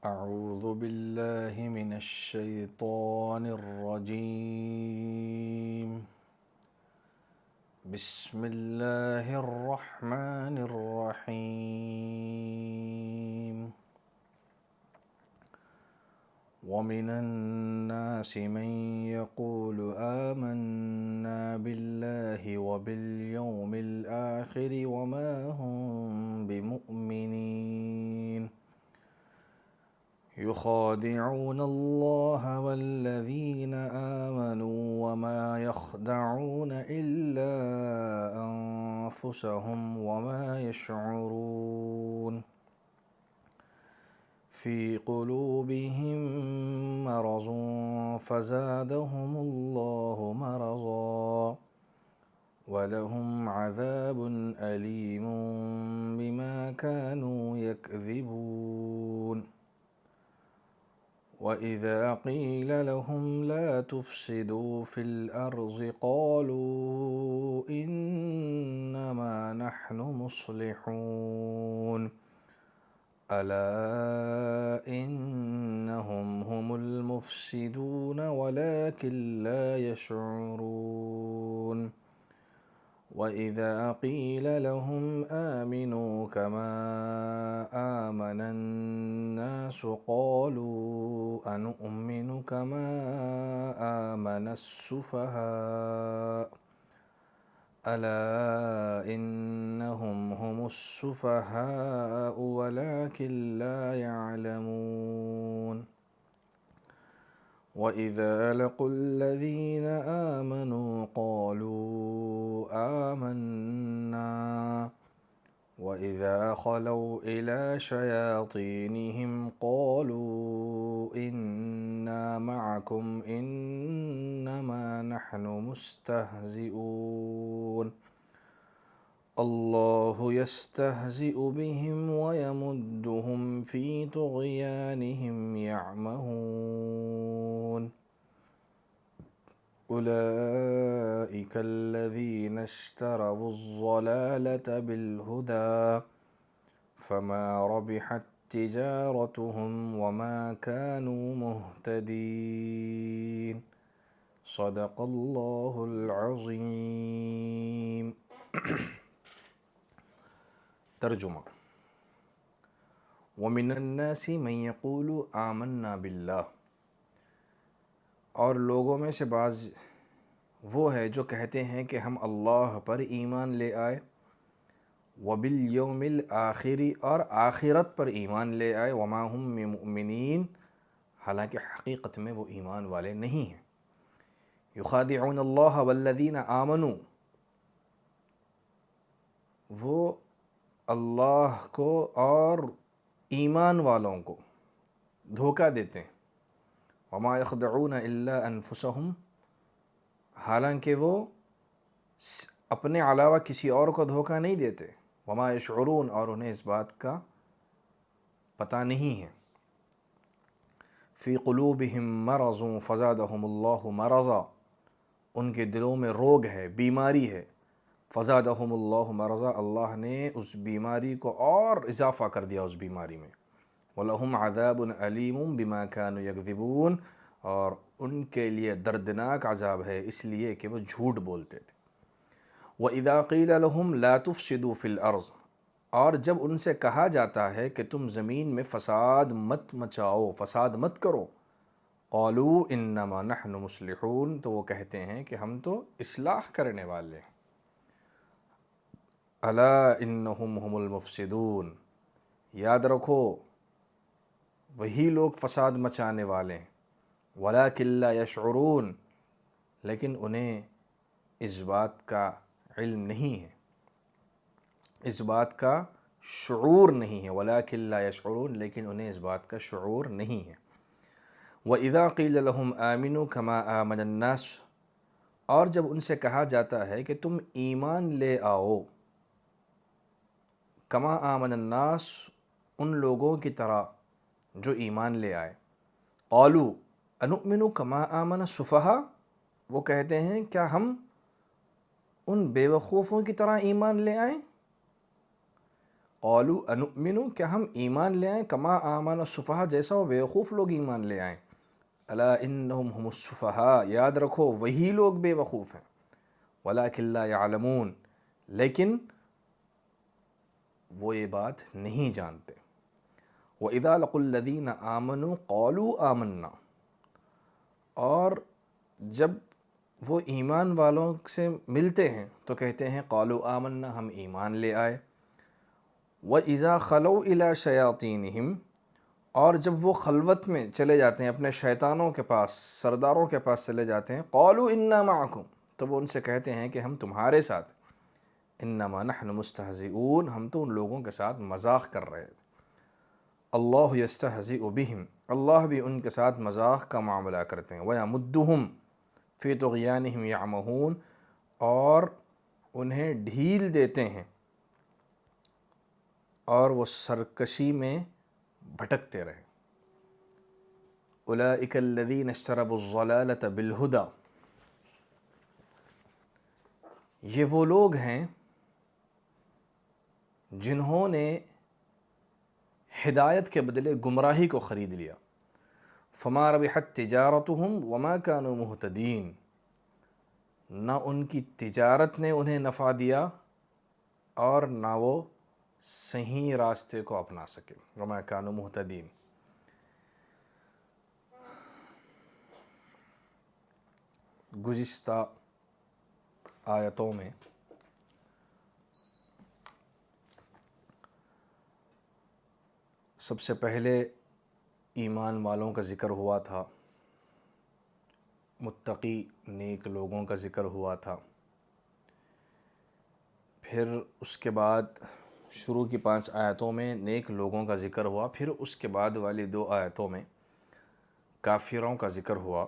أعوذ بالله من الشيطان الرجيم. بسم الله الرحمن الرحيم. ومن الناس من يقول آمنا بالله وباليوم الآخر وما هم بمؤمنين يخادعون الله والذين آمنوا وما يخدعون إلا أنفسهم وما يشعرون في قلوبهم مرض فزادهم الله مرضا ولهم عذاب أليم بما كانوا يكذبون. وإذا قيل لهم لا تفسدوا في الأرض قالوا إنما نحن مصلحون ألا إنهم هم المفسدون ولكن لا يشعرون. وإذا قيل لهم آمنوا كما آمن الناس قالوا أنؤمن كما آمن السفهاء ألا إنهم هم السفهاء ولكن لا يعلمون. وإذا لقوا الذين آمنوا قالوا آمنا وإذا خلوا إلى شياطينهم قالوا إنا معكم إنما نحن مستهزئون الله يستهزئ بهم ويمدهم في طغيانهم يعمهون. أولئك الذين اشتروا الضلالة بالهدى فما ربحت تجارتهم وما كانوا مهتدين. صدق الله العظيم. ترجمہ: وَمِنَ النَّاسِ مَن يَقُولُ آمَنَّا بِاللَّهِ، اور لوگوں میں سے بعض وہ ہے جو کہتے ہیں کہ ہم اللہ پر ایمان لے آئے، وَبِالْيَوْمِ الْآخِرِ، اور آخرت پر ایمان لے آئے، وَمَا هُم بِمُؤْمِنِينَ، حالانکہ حقیقت میں وہ ایمان والے نہیں ہیں، يُخَادِعُونَ اللَّهَ وَالَّذِينَ آمَنُوا، وہ اللہ کو اور ایمان والوں کو دھوکہ دیتے ہیں، وما يخدعون الا انفسهم، حالانکہ وہ اپنے علاوہ کسی اور کو دھوکہ نہیں دیتے، وما يشعرون، اور انہیں اس بات کا پتہ نہیں ہے، فی قلوبہم مرض فزادہم اللہ مرضا، ان کے دلوں میں روگ ہے، بیماری ہے، فزادہم اللہ مرضا، اللہ نے اس بیماری کو اور اضافہ کر دیا اس بیماری میں، وَلَهُمْ عَذَابٌ عَلِيمٌ بِمَا كَانُوا يَكْذِبُونَ، اور ان کے لیے دردناک عذاب ہے اس لیے کہ وہ جھوٹ بولتے تھے۔ وَإِذَا قِيلَ لَهُمْ لَا تُفْسِدُوا فِي الْأَرْضِ، اور جب ان سے کہا جاتا ہے کہ تم زمین میں فساد مت مچاؤ، فساد مت کرو، قَالُوا إِنَّمَا نَحْنُ مُصْلِحُونَ، تو وہ کہتے ہیں کہ ہم تو اصلاح کرنے والے ہیں، أَلَا إِنَّهُمْ هُمُ الْمُفْسِدُونَ، یاد رکھو وہی لوگ فساد مچانے والے ہیں، وَلَكِن لَا يَشْعُرُونَ، لیکن انہیں اس بات کا علم نہیں ہے، اس بات کا شعور نہیں ہے، وَلَكِن لَا يَشْعُرُونَ، لیکن انہیں اس بات کا شعور نہیں ہے۔ وَإِذَا قِيلَ لَهُمْ آمِنُوا كَمَا آمَنَ النَّاسُ، اور جب ان سے کہا جاتا ہے کہ تم ایمان لے آؤ، کما آمن الناس، ان لوگوں کی طرح جو ایمان لے آئے، قالوا انؤمن کما آمن السفہاء، وہ کہتے ہیں کیا ہم ان بے وقوفوں کی طرح ایمان لے آئیں، قالوا انؤمن، کیا ہم ایمان لے آئیں، کما آمن السفہاء، جیسا وہ بیوقوف لوگ ایمان لے آئیں. الا انہم هم السفہاء، یاد رکھو وہی لوگ بے وقوف ہیں. ولکن لا یعلمون، لیکن وہ یہ بات نہیں جانتے. وَإِذَا لَقُوا الَّذِينَ آمَنُوا قَالُوا آمَنَّا، اور جب وہ ایمان والوں سے ملتے ہیں تو کہتے ہیں قَالُوا آمَنَّا، ہم ایمان لے آئے. وَإِذَا خَلَوْا إِلَى شَيَاطِينِهِمْ، اور جب وہ خلوت میں چلے جاتے ہیں اپنے شیطانوں کے پاس، سرداروں کے پاس چلے جاتے ہیں، قَالُوا إِنَّا مَعَكُمْ، تو وہ ان سے کہتے ہیں کہ ہم تمہارے ساتھ. انما نحن مستہزئون، ہم تو ان لوگوں کے ساتھ مذاق کر رہے تھے. اللہ یستہزئ بہم، اللہ بھی ان کے ساتھ مذاق کا معاملہ کرتے ہیں. ویمدہم فی طغیانہم یعمہون، اور انہیں ڈھیل دیتے ہیں اور وہ سرکشی میں بھٹکتے رہے. اولئک الذین اشتروا الضلالۃ بالہدی، یہ وہ لوگ ہیں جنہوں نے ہدایت کے بدلے گمراہی کو خرید لیا. فما ربحت تجارتہم وما كانوا مہتدین، نہ ان کی تجارت نے انہیں نفع دیا اور نہ وہ صحیح راستے کو اپنا سکے. وما كانوا مہتدین. گزشتہ آیتوں میں سب سے پہلے ایمان والوں کا ذکر ہوا تھا، متقی نیک لوگوں کا ذکر ہوا تھا. پھر اس کے بعد شروع کی 5 آیتوں میں نیک لوگوں کا ذکر ہوا. پھر اس کے بعد والی 2 آیتوں میں کافروں کا ذکر ہوا،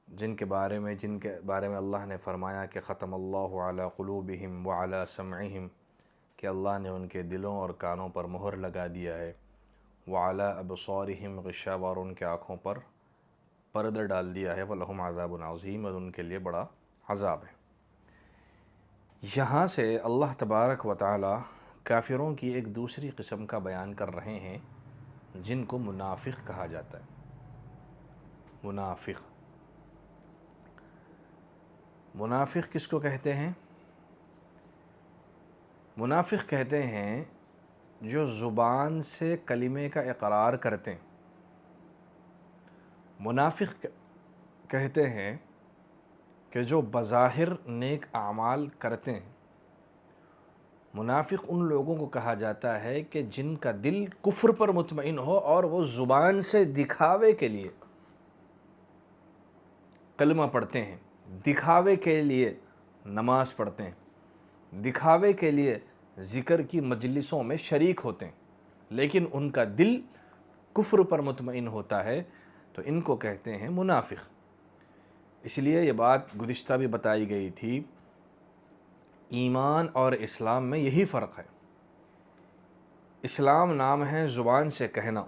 جن کے بارے میں اللہ نے فرمایا کہ ختم اللہ علی قلوبہم وعلی سمعہم، کہ اللہ نے ان کے دلوں اور کانوں پر مہر لگا دیا ہے. وعلی ابصارہم غشاوہ، اور ان کے آنکھوں پر پردہ ڈال دیا ہے. وَلَهُمْ عَذَابٌ عَظِيمٌ، اور ان کے لیے بڑا عذاب ہے. یہاں سے اللہ تبارک و تعالی کافروں کی ایک دوسری قسم کا بیان کر رہے ہیں، جن کو منافق کہا جاتا ہے. منافق کس کو کہتے ہیں؟ منافق کہتے ہیں جو زبان سے کلمے کا اقرار کرتے ہیں. منافق کہتے ہیں کہ جو بظاہر نیک اعمال کرتے ہیں. منافق ان لوگوں کو کہا جاتا ہے کہ جن کا دل کفر پر مطمئن ہو اور وہ زبان سے دکھاوے کے لیے کلمہ پڑھتے ہیں، دکھاوے کے لیے نماز پڑھتے ہیں، دکھاوے کے لیے ذکر کی مجلسوں میں شریک ہوتے ہیں، لیکن ان کا دل کفر پر مطمئن ہوتا ہے، تو ان کو کہتے ہیں منافق. اس لیے یہ بات گزشتہ بھی بتائی گئی تھی، ایمان اور اسلام میں یہی فرق ہے. اسلام نام ہے زبان سے کہنا،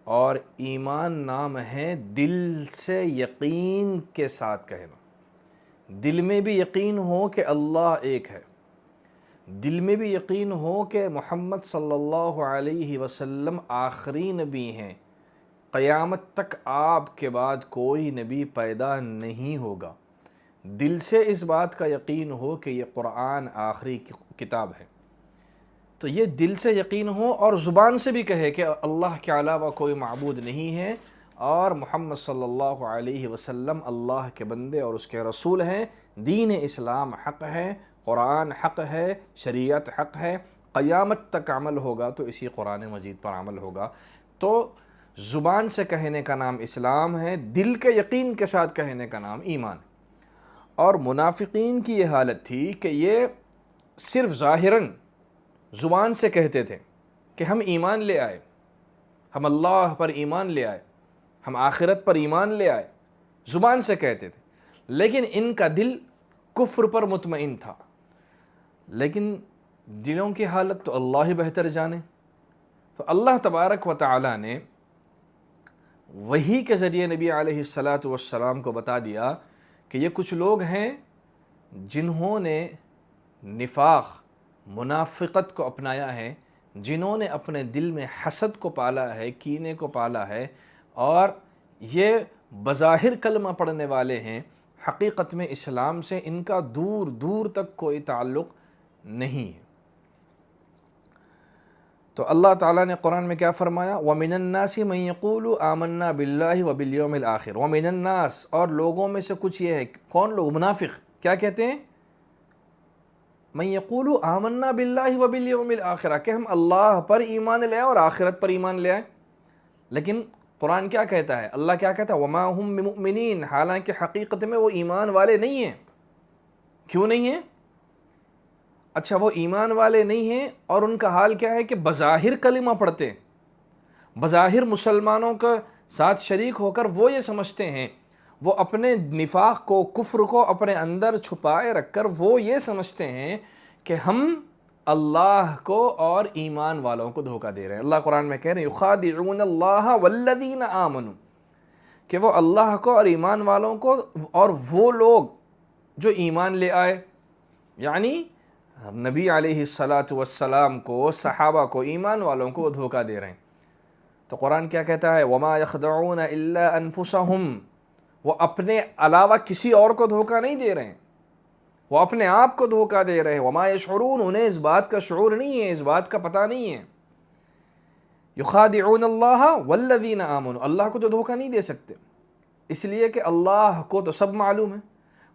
اور ایمان نام ہے دل سے یقین کے ساتھ کہنا. دل میں بھی یقین ہو کہ اللہ ایک ہے، دل میں بھی یقین ہو کہ محمد صلی اللہ علیہ وسلم آخری نبی ہیں، قیامت تک آپ کے بعد کوئی نبی پیدا نہیں ہوگا. دل سے اس بات کا یقین ہو کہ یہ قرآن آخری کتاب ہے. تو یہ دل سے یقین ہو، اور زبان سے بھی کہے کہ اللہ کے علاوہ کوئی معبود نہیں ہے، اور محمد صلی اللہ علیہ وسلم اللہ کے بندے اور اس کے رسول ہیں. دین اسلام حق ہے، قرآن حق ہے، شریعت حق ہے، قیامت تک عمل ہوگا تو اسی قرآن مجید پر عمل ہوگا. تو زبان سے کہنے کا نام اسلام ہے، دل کے یقین کے ساتھ کہنے کا نام ایمان. اور منافقین کی یہ حالت تھی کہ یہ صرف ظاہراً زبان سے کہتے تھے کہ ہم ایمان لے آئے، ہم اللہ پر ایمان لے آئے، ہم آخرت پر ایمان لے آئے، زبان سے کہتے تھے، لیکن ان کا دل کفر پر مطمئن تھا. لیکن دلوں کی حالت تو اللہ ہی بہتر جانے. تو اللہ تبارک و تعالی نے وحی کے ذریعے نبی علیہ السلام کو بتا دیا کہ یہ کچھ لوگ ہیں جنہوں نے نفاق، منافقت کو اپنایا ہے، جنہوں نے اپنے دل میں حسد کو پالا ہے، کینے کو پالا ہے، اور یہ بظاہر کلمہ پڑھنے والے ہیں، حقیقت میں اسلام سے ان کا دور دور تک کوئی تعلق نہیں ہے۔ تو اللہ تعالیٰ نے قرآن میں کیا فرمایا؟ وَمِنَ النَّاسِ مَن يَقُولُ آمَنَّا بِاللَّهِ وَبِالْيَوْمِ الْآخِرِ وَمِنَ النَّاسِ، اور لوگوں میں سے کچھ یہ ہے، کون لوگ؟ منافق کیا کہتے ہیں؟ مَن يَقُولُ آمَنَّا بِاللَّهِ وَبِالْيَوْمِ الْآخِرِ، کہ ہم اللہ پر ایمان لے آئیں اور آخرت پر ایمان لے آئیں۔ لیکن قرآن کیا کہتا ہے؟ اللہ کیا کہتا ہے؟ وَمَا هُم بِمُؤْمِنِينَ، حالانکہ حقیقت میں وہ ایمان والے نہیں ہیں۔ کیوں نہیں ہیں؟ اچھا، وہ ایمان والے نہیں ہیں اور ان کا حال کیا ہے کہ بظاہر کلمہ پڑھتے ہیں، بظاہر مسلمانوں کے ساتھ شریک ہو کر وہ یہ سمجھتے ہیں، وہ اپنے نفاق کو، کفر کو اپنے اندر چھپائے رکھ کر وہ یہ سمجھتے ہیں کہ ہم اللہ کو اور ایمان والوں کو دھوکہ دے رہے ہیں۔ اللہ قرآن میں کہہ رہے ہیں یخادعون اللہ والذین آمنوا، کہ وہ اللہ کو اور ایمان والوں کو، اور وہ لوگ جو ایمان لے آئے، یعنی نبی علیہ السلام کو، صحابہ کو، ایمان والوں کو وہ دھوکہ دے رہے ہیں۔ تو قرآن کیا کہتا ہے؟ وَمَا يَخْدَعُونَ إِلَّا أَنفُسَهُمْ، وہ اپنے علاوہ کسی اور کو دھوکہ نہیں دے رہے ہیں، وہ اپنے آپ کو دھوکہ دے رہے ہیں۔ وَمَا يَشْعُرُونَ، انہیں اس بات کا شعور نہیں ہے، اس بات کا پتہ نہیں ہے۔ يُخَادِعُونَ اللَّهَ وَالَّذِينَ آمَنُوا، اللہ کو تو دھوکہ نہیں دے سکتے، اس لیے کہ اللہ کو تو سب معلوم ہے،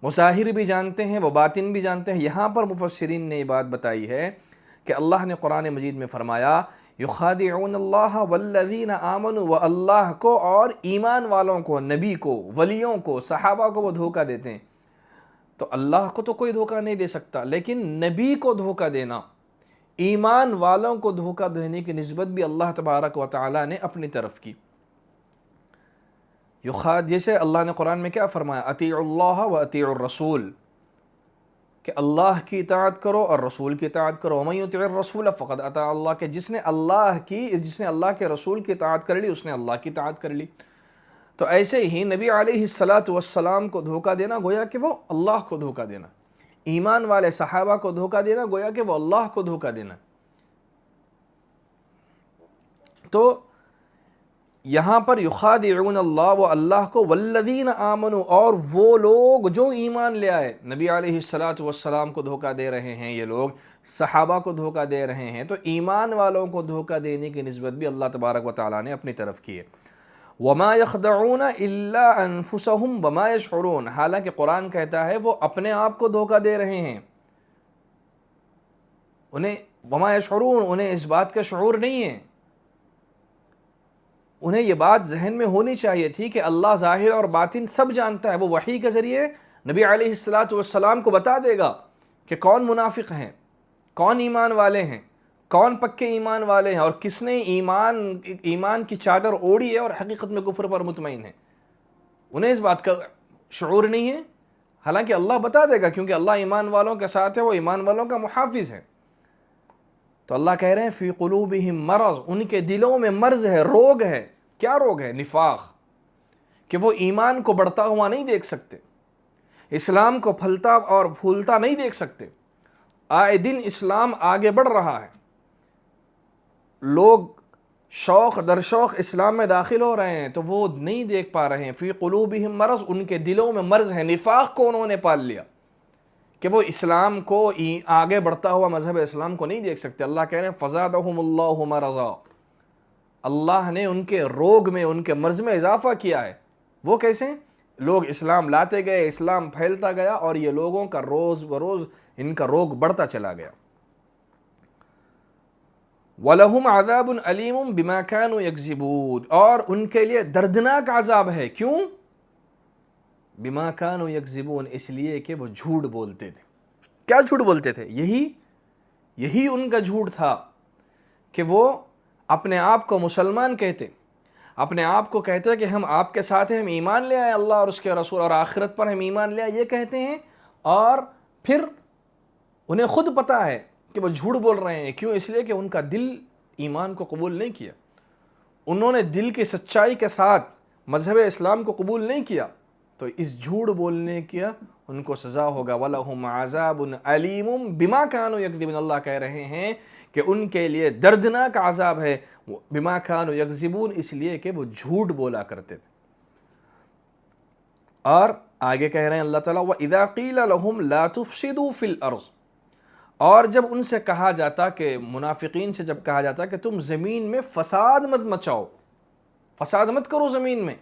وہ ظاہر بھی جانتے ہیں، وہ باطن بھی جانتے ہیں۔ یہاں پر مفسرین نے یہ بات بتائی ہے کہ اللہ نے قرآن مجید میں فرمایا یخادعون اللہ والذین آمنوا، وہ اللہ کو اور ایمان والوں کو، نبی کو، ولیوں کو، صحابہ کو وہ دھوکہ دیتے ہیں۔ تو اللہ کو تو کوئی دھوکہ نہیں دے سکتا، لیکن نبی کو دھوکہ دینا، ایمان والوں کو دھوکہ دینے کی نسبت بھی اللہ تبارک و تعالی نے اپنی طرف کی۔ جیسے اللہ نے قرآن میں کیا فرمایا؟ اطیعوا اللہ و اطیعوا الرسول، کہ اللہ کی اطاعت کرو اور رسول کی اطاعت کرو۔ ومن یطع الرسول فقد اطاع اللہ، کہ جس نے اللہ کے رسول کی اطاعت کر لی، اس نے اللہ کی اطاعت کر لی۔ تو ایسے ہی نبی علیہ السلام کو دھوکہ دینا گویا کہ وہ اللہ کو دھوکہ دینا، ایمان والے صحابہ کو دھوکہ دینا گویا کہ وہ اللہ کو دھوکہ دینا۔ تو یہاں پر یخادعون اللہ، وہ اللہ کو، والذین آمنوا، اور وہ لوگ جو ایمان لے آئے۔ نبی علیہ السلام کو دھوکہ دے رہے ہیں یہ لوگ، صحابہ کو دھوکہ دے رہے ہیں، تو ایمان والوں کو دھوکہ دینے کی نسبت بھی اللہ تبارک و تعالیٰ نے اپنی طرف کی ہے۔ وما یخدعون الا انفسهم وما یشعرون، حالانکہ قرآن کہتا ہے وہ اپنے آپ کو دھوکہ دے رہے ہیں، انہیں وما یشعرون، انہیں اس بات کا شعور نہیں ہے۔ انہیں یہ بات ذہن میں ہونی چاہیے تھی کہ اللہ ظاہر اور باطن سب جانتا ہے، وہ وحی کے ذریعے نبی علیہ السلام کو بتا دے گا کہ کون منافق ہیں، کون ایمان والے ہیں، کون پکے ایمان والے ہیں، اور کس نے ایمان کی چادر اوڑھی ہے اور حقیقت میں کفر پر مطمئن ہے۔ انہیں اس بات کا شعور نہیں ہے، حالانکہ اللہ بتا دے گا، کیونکہ اللہ ایمان والوں کے ساتھ ہے، وہ ایمان والوں کا محافظ ہے۔ تو اللہ کہہ رہے ہیں فی قلوبہم مرض، ان کے دلوں میں مرض ہے، روگ ہے۔ کیا روگ ہے؟ نفاق، کہ وہ ایمان کو بڑھتا ہوا نہیں دیکھ سکتے، اسلام کو پھلتا اور پھولتا نہیں دیکھ سکتے۔ آئے دن اسلام آگے بڑھ رہا ہے، لوگ شوق در شوق اسلام میں داخل ہو رہے ہیں، تو وہ نہیں دیکھ پا رہے ہیں۔ فی قلوبہم مرض، ان کے دلوں میں مرض ہے، نفاق کو انہوں نے پال لیا کہ وہ اسلام کو، آگے بڑھتا ہوا مذہب اسلام کو نہیں دیکھ سکتے۔ اللہ کہہ رہے ہیں فزادہم اللہ مرضا، اللہ نے ان کے روگ میں، ان کے مرض میں اضافہ کیا ہے۔ وہ کیسے؟ لوگ اسلام لاتے گئے، اسلام پھیلتا گیا، اور یہ لوگوں کا روز بروز ان کا روگ بڑھتا چلا گیا۔ وَلَهُمْ عَذَابٌ أَلِيمٌ بِمَا كَانُوا يَكْذِبُونَ، اور ان کے لیے دردناک عذاب ہے۔ کیوں؟ بِمَا كَانُوا يَكْذِبُونَ، اس لیے کہ وہ جھوٹ بولتے تھے۔ کیا جھوٹ بولتے تھے؟ یہی ان کا جھوٹ تھا کہ وہ اپنے آپ کو مسلمان کہتے، اپنے آپ کو کہتے کہ ہم آپ کے ساتھ ہیں، ہم ایمان لے آئے اللہ اور اس کے رسول اور آخرت پر ہم ایمان لے آئے، یہ کہتے ہیں، اور پھر انہیں خود پتہ ہے کہ وہ جھوٹ بول رہے ہیں۔ کیوں؟ اس لیے کہ ان کا دل ایمان کو قبول نہیں کیا، انہوں نے دل کی سچائی کے ساتھ مذہب اسلام کو قبول نہیں کیا، تو اس جھوٹ بولنے کی ان کو سزا ہوگا. وَلَهُمْ عَذَابٌ عَلِيمٌ بِمَا كَانُوا يَكْذِبُونَ. اللہ کہہ رہے ہیں کہ ان کے لیے دردناک عذاب ہے بِمَا كَانُوا يَكْذِبُونَ، اس لیے کہ وہ جھوٹ بولا کرتے تھے. اور آگے کہہ رہے ہیں اللہ تعالیٰ وَإِذَا قِيلَ لَهُمْ لَا تُفْسِدُوا فِي الْأَرْضِ، اور جب ان سے کہا جاتا کہ منافقین سے جب کہا جاتا کہ تم زمین میں فساد مت مچاؤ، فساد مت کرو زمین میں،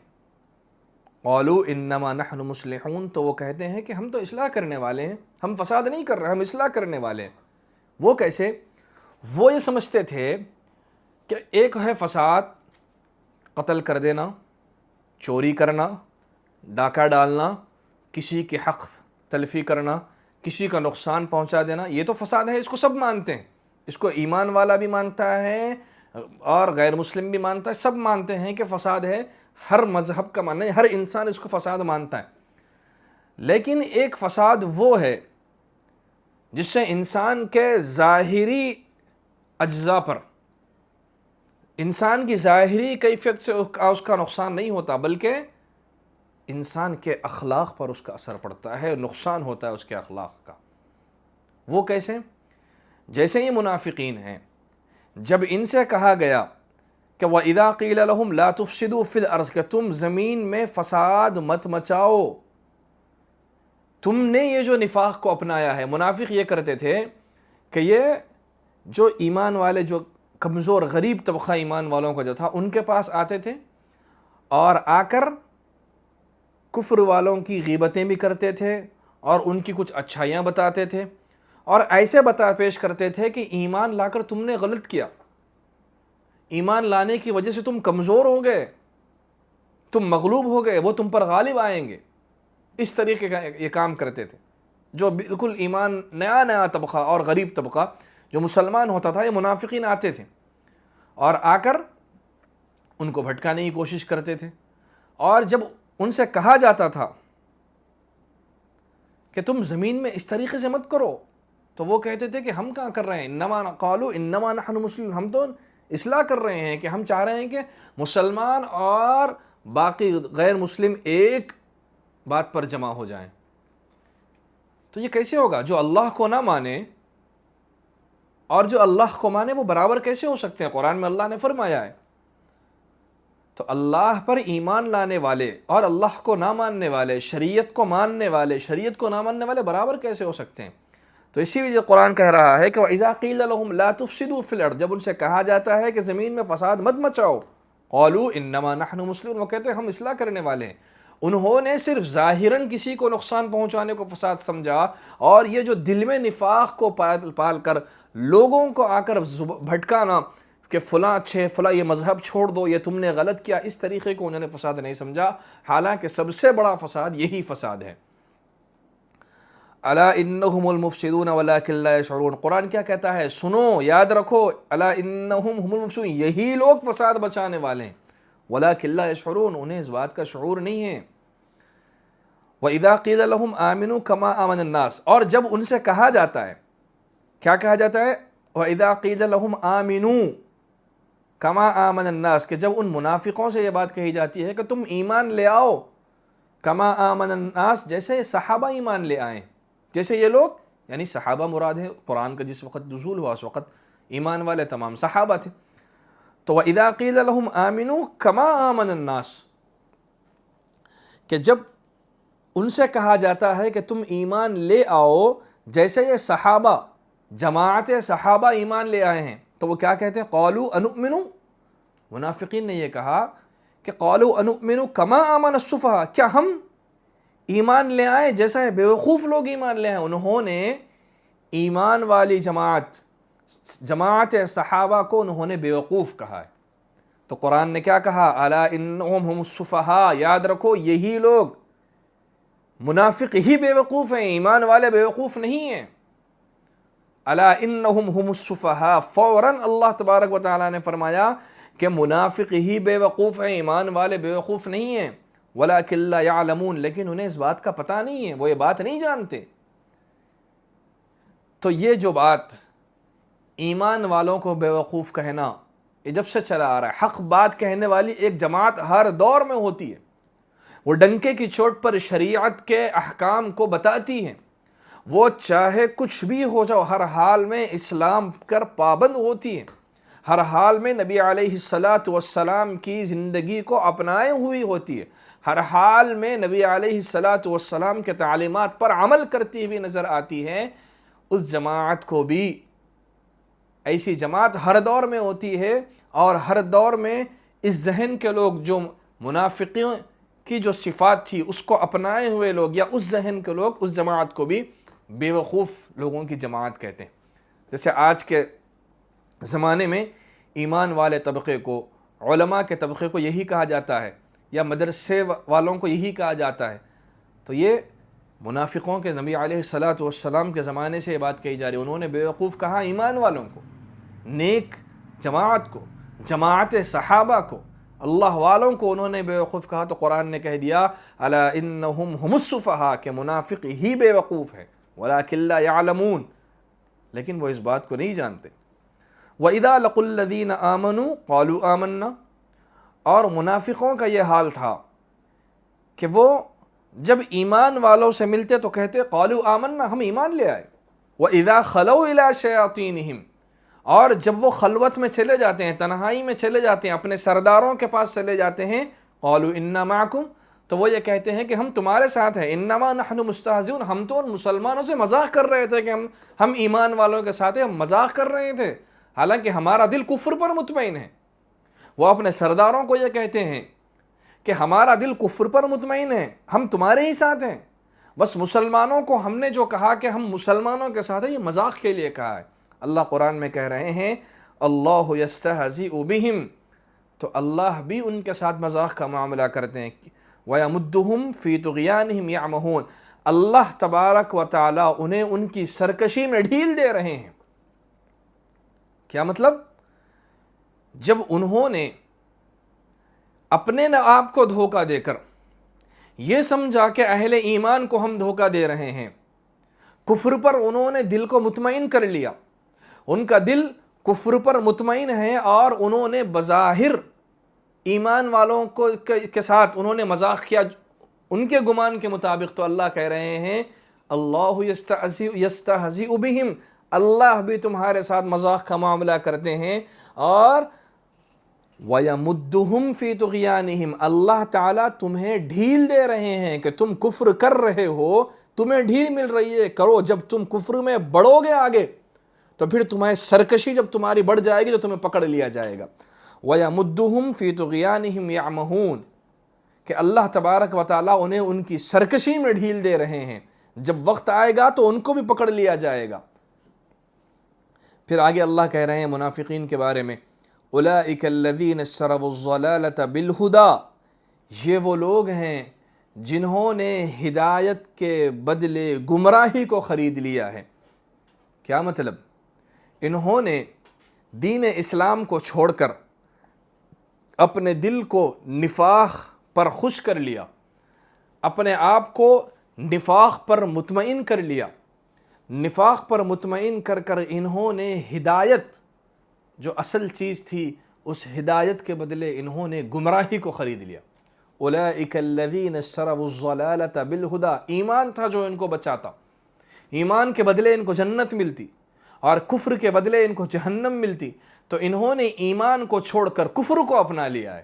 قالوا انما نحن مصلحون، تو وہ کہتے ہیں کہ ہم تو اصلاح کرنے والے ہیں، ہم فساد نہیں کر رہے، ہم اصلاح کرنے والے ہیں. وہ کیسے؟ وہ یہ سمجھتے تھے کہ ایک ہے فساد، قتل کر دینا، چوری کرنا، ڈاکہ ڈالنا، کسی کے حق تلفی کرنا، کسی کا نقصان پہنچا دینا، یہ تو فساد ہے، اس کو سب مانتے ہیں، اس کو ایمان والا بھی مانتا ہے اور غیر مسلم بھی مانتا ہے، سب مانتے ہیں کہ فساد ہے، ہر مذہب کا ماننا ہے، ہر انسان اس کو فساد مانتا ہے. لیکن ایک فساد وہ ہے جس سے انسان کے ظاہری اجزاء پر، انسان کی ظاہری کیفیت سے اس کا نقصان نہیں ہوتا، بلکہ انسان کے اخلاق پر اس کا اثر پڑتا ہے، نقصان ہوتا ہے اس کے اخلاق کا. وہ کیسے؟ جیسے یہ منافقین ہیں، جب ان سے کہا گیا کہ وَإِذَا قِيلَ لَهُمْ لَا تُفْسِدُوا فِي الْأَرْضِ، کہ تم زمین میں فساد مت مچاؤ، تم نے یہ جو نفاق کو اپنایا ہے. منافق یہ کرتے تھے کہ یہ جو ایمان والے، جو کمزور غریب طبقہ ایمان والوں کا جو تھا، ان کے پاس آتے تھے اور آ کر کفر والوں کی غیبتیں بھی کرتے تھے اور ان کی کچھ اچھائیاں بتاتے تھے اور ایسے پیش کرتے تھے کہ ایمان لا کر تم نے غلط کیا، ایمان لانے کی وجہ سے تم کمزور ہو گئے، تم مغلوب ہو گئے، وہ تم پر غالب آئیں گے. اس طریقے کا یہ کام کرتے تھے. جو بالکل ایمان نیا طبقہ اور غریب طبقہ جو مسلمان ہوتا تھا، یہ منافقین آتے تھے اور آ کر ان کو بھٹکانے کی کوشش کرتے تھے. اور جب ان سے کہا جاتا تھا کہ تم زمین میں اس طریقے سے مت کرو، تو وہ کہتے تھے کہ ہم کہاں کر رہے ہیں، انما قالوا انما نحن مسلمون، ہم تو اصلاح کر رہے ہیں، کہ ہم چاہ رہے ہیں کہ مسلمان اور باقی غیر مسلم ایک بات پر جمع ہو جائیں. تو یہ کیسے ہوگا؟ جو اللہ کو نہ مانے اور جو اللہ کو مانے وہ برابر کیسے ہو سکتے ہیں؟ قرآن میں اللہ نے فرمایا ہے. تو اللہ پر ایمان لانے والے اور اللہ کو نہ ماننے والے، شریعت کو ماننے والے، شریعت کو نہ ماننے والے برابر کیسے ہو سکتے ہیں؟ تو اسی وجہ قرآن کہہ رہا ہے کہ وَإِذَا قِيلَ لَهُمْ لَا تُفْسِدُوا فِي الْأَرْضِ، جب ان سے کہا جاتا ہے کہ زمین میں فساد مت مچاؤ، قَالُوا إِنَّمَا نَحْنُ مُصْلِحُونَ، وہ کہتے ہیں ہم اصلاح کرنے والے ہیں. انہوں نے صرف ظاہراً کسی کو نقصان پہنچانے کو فساد سمجھا، اور یہ جو دل میں نفاق کو پال کر لوگوں کو آ کر بھٹکانا کہ فلاں اچھے، فلاں یہ مذہب چھوڑ دو، یہ تم نے غلط کیا، اس طریقے کو انہوں نے فساد نہیں سمجھا. حالانکہ سب سے بڑا فساد یہی فساد ہے. الا انہم المفسدون ولکن لا یشعرون. قرآن کیا کہتا ہے؟ سنو، یاد رکھو، الا انہم هم المفسدون، یہی لوگ فساد بچانے والے ہیں، ولکن لا یشعرون، انہیں اس بات کا شعور نہیں ہے. وَإِذَا قِيلَ لَهُمْ آمِنُوا كَمَا آمَنَ النَّاسِ، اور جب ان سے کہا جاتا ہے، کیا کہا جاتا ہے؟ وَإِذَا قِيلَ لَهُمْ آمِنُوا كَمَا آمَنَ النَّاسِ، کہ جب ان منافقوں سے یہ بات کہی جاتی ہے کہ تم ایمان لے آؤ، كَمَا آمَنَ النَّاسِ، جیسے صحابہ ایمان لے آئیں، جیسے یہ لوگ، یعنی صحابہ مراد ہے، قرآن کا جس وقت نزول ہوا اس وقت ایمان والے تمام صحابہ تھے. تو وَإِذَا قِيلَ لَهُمْ آمِنُوا كَمَا آمَنَ النَّاسِ، کہ جب ان سے کہا جاتا ہے کہ تم ایمان لے آؤ جیسے یہ صحابہ، جماعت صحابہ ایمان لے آئے ہیں، تو وہ کیا کہتے ہیں؟ قَالُوا أَنُؤْمِنُ، منافقین نے یہ کہا کہ قَالُوا أَنُؤْمِنُ كَمَا آمَنَ السُّفَهَاء، کیا ہم ایمان لے آئے جیسا ہے بیوقوف لوگ ایمان لے آئے؟ انہوں نے ایمان والی جماعت صحابہ کو انہوں نے بیوقوف کہا ہے. تو قرآن نے کیا کہا؟ الا انہم هم السفہاء، یاد رکھو یہی لوگ، منافق ہی بیوقوف ہیں، ایمان والے بیوقوف نہیں ہیں. الا انہم هم السفہاء، فوراً اللہ تبارک و تعالیٰ نے فرمایا کہ منافق ہی بیوقوف ہیں، ایمان والے بیوقوف نہیں ہیں. وَلَكِنْ لَا يَعْلَمُونَ، لیکن انہیں اس بات کا پتہ نہیں ہے، وہ یہ بات نہیں جانتے. تو یہ جو بات ایمان والوں کو بیوقوف کہنا، یہ جب سے چلا آ رہا ہے. حق بات کہنے والی ایک جماعت ہر دور میں ہوتی ہے، وہ ڈنکے کی چوٹ پر شریعت کے احکام کو بتاتی ہیں، وہ چاہے کچھ بھی ہو جاؤ ہر حال میں اسلام پر پابند ہوتی ہے، ہر حال میں نبی علیہ السلام کی زندگی کو اپنائے ہوئی ہوتی ہے، ہر حال میں نبی علیہ السلام کے تعلیمات پر عمل کرتی ہوئی نظر آتی ہے۔ اس جماعت کو بھی، ایسی جماعت ہر دور میں ہوتی ہے، اور ہر دور میں اس ذہن کے لوگ جو منافقین کی جو صفات تھی اس کو اپنائے ہوئے لوگ یا اس ذہن کے لوگ اس جماعت کو بھی بیوقوف لوگوں کی جماعت کہتے ہیں۔ جیسے آج کے زمانے میں ایمان والے طبقے کو، علماء کے طبقے کو یہی کہا جاتا ہے، یا مدرسے والوں کو یہی کہا جاتا ہے، تو یہ منافقوں کے نبی علیہ السلام کے زمانے سے یہ بات کہی جا رہی ہے۔ انہوں نے بیوقوف کہا ایمان والوں کو، نیک جماعت کو، جماعت صحابہ کو، اللہ والوں کو انہوں نے بیوقوف کہا، تو قرآن نے کہہ دیا الا انہم هم السفہاء، کہ منافق ہی بیوقوف ہے، ولکن لا یعلمون، لیکن وہ اس بات کو نہیں جانتے۔ وَإِذَا لَقُوا الَّذِينَ آمَنُوا قَالُوا آمَنَّا، اور منافقوں کا یہ حال تھا کہ وہ جب ایمان والوں سے ملتے تو کہتے قَالُوا آمَنَّا، ہم ایمان لے آئے۔ وَإِذَا خَلَوْا إِلَىٰ شَيَاطِينِهِمْ، اور جب وہ خلوت میں چلے جاتے ہیں، تنہائی میں چلے جاتے ہیں، اپنے سرداروں کے پاس چلے جاتے ہیں، قَالُوا إِنَّا مَعَكُمْ، تو وہ یہ کہتے ہیں کہ ہم تمہارے ساتھ ہیں، انما نحن مستہزئون، ہم تو ان مسلمانوں سے مذاق کر رہے تھے کہ ہم ایمان والوں کے ساتھ ہیں، ہم مذاق کر رہے تھے، حالانکہ ہمارا دل کفر پر مطمئن ہے۔ وہ اپنے سرداروں کو یہ کہتے ہیں کہ ہمارا دل کفر پر مطمئن ہے، ہم تمہارے ہی ساتھ ہیں، بس مسلمانوں کو ہم نے جو کہا کہ ہم مسلمانوں کے ساتھ ہیں، یہ مذاق کے لیے کہا ہے۔ اللہ قرآن میں کہہ رہے ہیں اللہ یستہزئ بہم، تو اللہ بھی ان کے ساتھ مذاق کا معاملہ کرتے ہیں۔ وَيَمُدُّهُمْ فِي طُغْيَانِهِمْ يَعْمَهُونَ، اللہ تبارک و تعالی انہیں ان کی سرکشی میں ڈھیل دے رہے ہیں۔ کیا مطلب؟ جب انہوں نے اپنے آپ کو دھوکہ دے کر یہ سمجھا کہ اہل ایمان کو ہم دھوکہ دے رہے ہیں، کفر پر انہوں نے دل کو مطمئن کر لیا، ان کا دل کفر پر مطمئن ہے، اور انہوں نے بظاہر ایمان والوں کے ساتھ انہوں نے مذاق کیا ان کے گمان کے مطابق، تو اللہ کہہ رہے ہیں اللہ یستہزئ بہم، اللہ بھی تمہارے ساتھ مذاق کا معاملہ کرتے ہیں، اور وَيَمُدُّهُمْ فِي طُغْيَانِهِمْ، اللہ تعالیٰ تمہیں ڈھیل دے رہے ہیں کہ تم کفر کر رہے ہو، تمہیں ڈھیل مل رہی ہے، کرو، جب تم کفر میں بڑھو گے آگے تو پھر تمہیں سرکشی جب تمہاری بڑھ جائے گی تو تمہیں پکڑ لیا جائے گا۔ وَيَمُدُّهُمْ فِي طُغْيَانِهِمْ يَعْمَهُونَ، کہ اللہ تبارک و تعالیٰ انہیں ان کی سرکشی میں ڈھیل دے رہے ہیں، جب وقت آئے گا تو ان کو بھی پکڑ لیا جائے گا۔ پھر آگے اللہ کہہ رہے ہیں منافقین کے بارے میں اولئک الذین اشتروا الضلالۃ بالہدی، یہ وہ لوگ ہیں جنہوں نے ہدایت کے بدلے گمراہی کو خرید لیا ہے۔ کیا مطلب؟ انہوں نے دین اسلام کو چھوڑ کر اپنے دل کو نفاق پر خوش کر لیا، اپنے آپ کو نفاق پر مطمئن کر لیا، نفاق پر مطمئن کر کر انہوں نے ہدایت جو اصل چیز تھی اس ہدایت کے بدلے انہوں نے گمراہی کو خرید لیا۔ اولئک الذین اشتروا الضلالۃ بالہدی، ایمان تھا جو ان کو بچاتا، ایمان کے بدلے ان کو جنت ملتی، اور کفر کے بدلے ان کو جہنم ملتی، تو انہوں نے ایمان کو چھوڑ کر کفر کو اپنا لیا ہے۔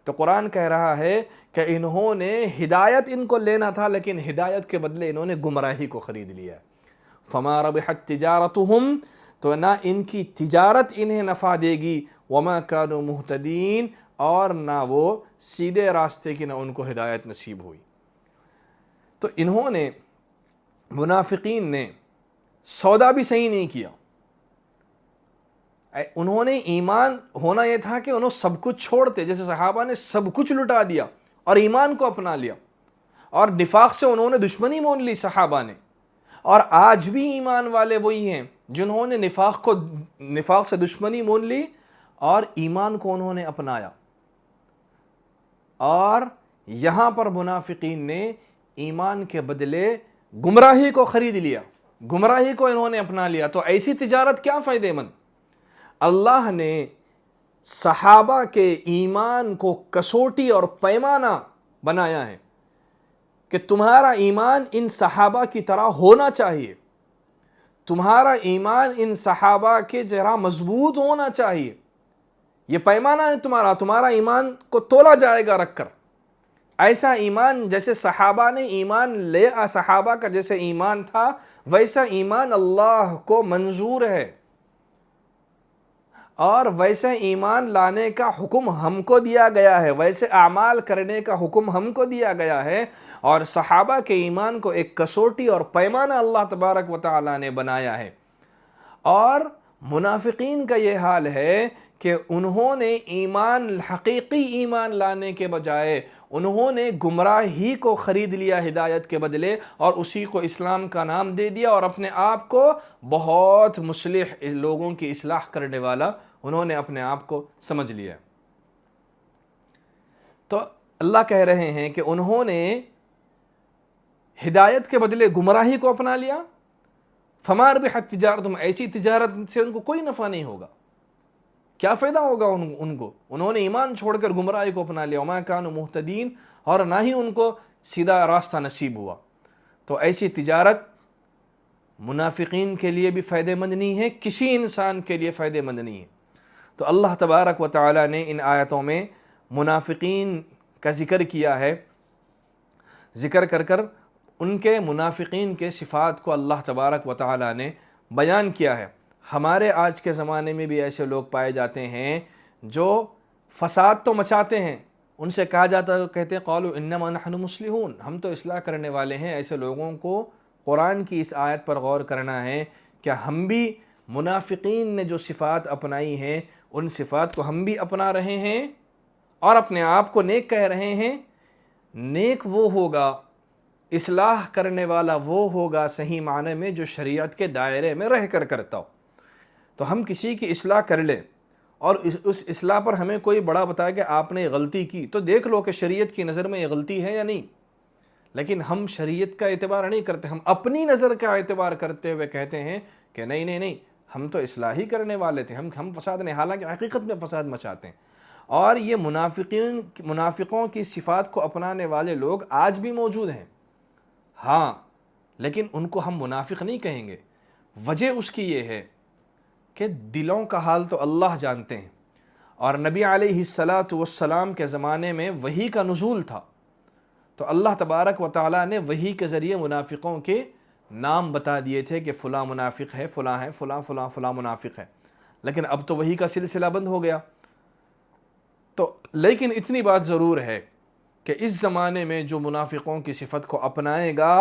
تو قرآن کہہ رہا ہے کہ انہوں نے ہدایت ان کو لینا تھا، لیکن ہدایت کے بدلے انہوں نے گمراہی کو خرید لیا ہے۔ فما ربحت تجارتہم، تو نہ ان کی تجارت انہیں نفع دے گی، وما کانوا مہتدین، اور نہ وہ سیدھے راستے کی نہ ان کو ہدایت نصیب ہوئی۔ تو انہوں نے، منافقین نے سودا بھی صحیح نہیں کیا۔ انہوں نے ایمان ہونا یہ تھا کہ انہوں سب کچھ چھوڑتے، جیسے صحابہ نے سب کچھ لٹا دیا اور ایمان کو اپنا لیا، اور نفاق سے انہوں نے دشمنی مون لی صحابہ نے، اور آج بھی ایمان والے وہی ہیں جنہوں نے نفاق سے دشمنی مون لی اور ایمان کو انہوں نے اپنایا۔ اور یہاں پر منافقین نے ایمان کے بدلے گمراہی کو خرید لیا، گمراہی کو انہوں نے اپنا لیا۔ تو ایسی تجارت کیا فائدہ مند؟ اللہ نے صحابہ کے ایمان کو کسوٹی اور پیمانہ بنایا ہے کہ تمہارا ایمان ان صحابہ کی طرح ہونا چاہیے، تمہارا ایمان ان صحابہ کے جرا مضبوط ہونا چاہیے، یہ پیمانہ ہے تمہارا ایمان کو تولا جائے گا رکھ کر، ایسا ایمان جیسے صحابہ نے ایمان لیا، صحابہ کا جیسے ایمان تھا ویسا ایمان اللہ کو منظور ہے، اور ویسے ایمان لانے کا حکم ہم کو دیا گیا ہے، ویسے اعمال کرنے کا حکم ہم کو دیا گیا ہے، اور صحابہ کے ایمان کو ایک کسوٹی اور پیمانہ اللہ تبارک و تعالی نے بنایا ہے۔ اور منافقین کا یہ حال ہے کہ انہوں نے حقیقی ایمان لانے کے بجائے انہوں نے گمراہی کو خرید لیا ہدایت کے بدلے، اور اسی کو اسلام کا نام دے دیا، اور اپنے آپ کو بہت مصلح لوگوں کی اصلاح کرنے والا انہوں نے اپنے آپ کو سمجھ لیا۔ تو اللہ کہہ رہے ہیں کہ انہوں نے ہدایت کے بدلے گمراہی کو اپنا لیا، فما ربحت تجارتہم، ایسی تجارت سے ان کو کوئی نفع نہیں ہوگا، کیا فائدہ ہوگا ان کو، انہوں نے ایمان چھوڑ کر گمراہی کو اپنا لیا، وما کانوا مہتدین، اور نہ ہی ان کو سیدھا راستہ نصیب ہوا۔ تو ایسی تجارت منافقین کے لیے بھی فائدہ مند نہیں ہے، کسی انسان کے لیے فائدہ مند نہیں ہے۔ تو اللہ تبارک و تعالی نے ان آیتوں میں منافقین کا ذکر کیا ہے، ذکر کر ان کے منافقین کے صفات کو اللہ تبارک و تعالی نے بیان کیا ہے۔ ہمارے آج کے زمانے میں بھی ایسے لوگ پائے جاتے ہیں جو فساد تو مچاتے ہیں، ان سے کہا جاتا ہے، کہتے ہیں قالوا انما نحن مصلحون، ہم تو اصلاح کرنے والے ہیں۔ ایسے لوگوں کو قرآن کی اس آیت پر غور کرنا ہے کہ ہم بھی منافقین نے جو صفات اپنائی ہیں ان صفات کو ہم بھی اپنا رہے ہیں، اور اپنے آپ کو نیک کہہ رہے ہیں۔ نیک وہ ہوگا، اصلاح کرنے والا وہ ہوگا صحیح معنی میں جو شریعت کے دائرے میں رہ کر کرتا ہو۔ تو ہم کسی کی اصلاح کر لیں اور اس اصلاح پر ہمیں کوئی بڑا بتائے کہ آپ نے غلطی کی، تو دیکھ لو کہ شریعت کی نظر میں یہ غلطی ہے یا نہیں۔ لیکن ہم شریعت کا اعتبار نہیں کرتے، ہم اپنی نظر کا اعتبار کرتے ہوئے کہتے ہیں کہ نہیں ہم تو اصلاح ہی کرنے والے تھے، ہم فساد نہیں، حالانکہ حقیقت میں فساد مچاتے ہیں۔ اور یہ منافقوں کی صفات کو اپنانے والے لوگ آج بھی موجود ہیں، ہاں، لیکن ان کو ہم منافق نہیں کہیں گے۔ وجہ اس کی یہ ہے کہ دلوں کا حال تو اللہ جانتے ہیں، اور نبی علیہ السلام کے زمانے میں وحی کا نزول تھا، تو اللہ تبارک و تعالیٰ نے وحی کے ذریعے منافقوں کے نام بتا دیے تھے کہ فلاں منافق ہے، فلاں ہے، فلاں منافق ہے۔ لیکن اب تو وحی کا سلسلہ بند ہو گیا۔ تو لیکن اتنی بات ضرور ہے کہ اس زمانے میں جو منافقوں کی صفت کو اپنائے گا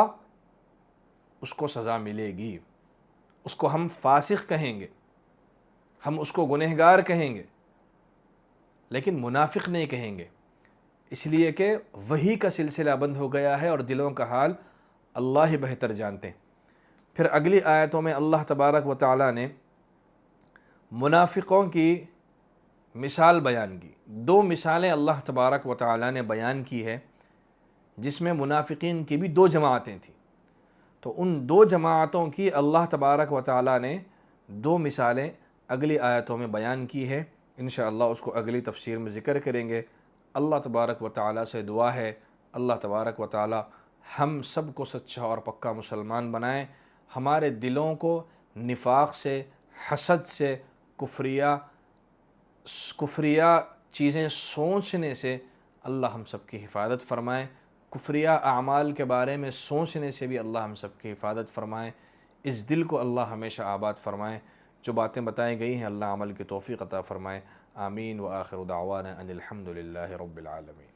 اس کو سزا ملے گی، اس کو ہم فاسق کہیں گے، ہم اس کو گنہگار کہیں گے، لیکن منافق نہیں کہیں گے، اس لیے کہ وحی کا سلسلہ بند ہو گیا ہے اور دلوں کا حال اللہ ہی بہتر جانتے ہیں۔ پھر اگلی آیتوں میں اللہ تبارک و تعالیٰ نے منافقوں کی مثال بیان کی، دو مثالیں اللہ تبارک و تعالیٰ نے بیان کی ہے جس میں منافقین کی بھی دو جماعتیں تھیں۔ تو ان دو جماعتوں کی اللہ تبارک و تعالیٰ نے دو مثالیں اگلی آیتوں میں بیان کی ہے، انشاءاللہ اس کو اگلی تفسیر میں ذکر کریں گے۔ اللہ تبارک و تعالیٰ سے دعا ہے اللہ تبارک و تعالیٰ ہم سب کو سچا اور پکا مسلمان بنائیں، ہمارے دلوں کو نفاق سے، حسد سے، کفریہ چیزیں سوچنے سے اللہ ہم سب کی حفاظت فرمائیں، کفریہ اعمال کے بارے میں سوچنے سے بھی اللہ ہم سب کی حفاظت فرمائیں، اس دل کو اللہ ہمیشہ آباد فرمائیں۔ جو باتیں بتائی گئی ہیں اللہ عمل کی توفیق عطا فرمائیں، آمین۔ وآخر دعوانا ان الحمد للہ رب العالمین۔